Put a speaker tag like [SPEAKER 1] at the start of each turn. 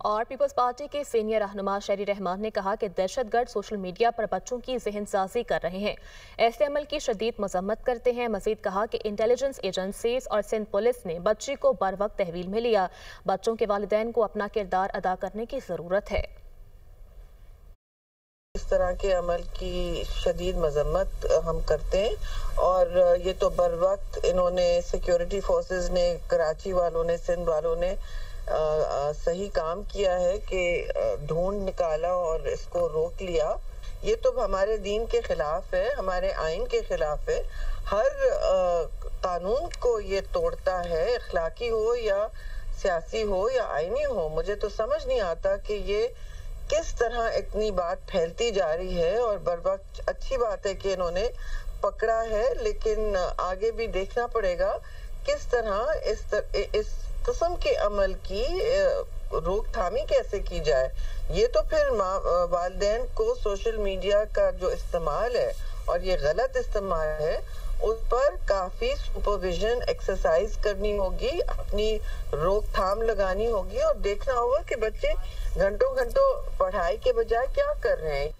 [SPEAKER 1] और peoples party के senior रहनुमा शहरी रहमान ने कहा कि दहशतगर्द सोशल मीडिया पर बच्चों की ज़हनसाजी कर रहे हैं। ऐसे अमल की शदीद मजम्मत करते हैं। मजीद कहा कि इंटेलिजेंस एजेंसीज और सिंध पुलिस ने बच्ची को बर वक्त तहवील में लिया। बच्चों के वालिदैन को अपना किरदार अदा करने की ज़रूरत है।
[SPEAKER 2] इस तरह के अमल की शदीद मजम्मत हम करते हैं और ये तो बर वक्त इन्होंने सिक्योरिटी फोर्सेस ने, कराची वालों ने, सिंध वालों ने सही काम किया है कि ढूंढ निकाला और इसको रोक लिया। ये तो हमारे दीन के खिलाफ है, हमारे आइन के खिलाफ है। हर कानून को ये तोड़ता है, अखलाकी हो या सियासी हो या आइनी हो। मुझे तो समझ नहीं आता कि ये किस तरह इतनी बात फैलती जा रही है। और बर वक्त अच्छी बात है कि इन्होंने पकड़ा है, लेकिन आगे भी देखना पड़ेगा किस तरह इस किस्म के अमल की रोकथामी कैसे की जाए। ये तो फिर वालिदैन को सोशल मीडिया का जो इस्तेमाल है और ये गलत इस्तेमाल है, उस पर काफी सुपरविजन एक्सरसाइज करनी होगी, अपनी रोकथाम लगानी होगी और देखना होगा कि बच्चे घंटों घंटों पढ़ाई के बजाय क्या कर रहे हैं।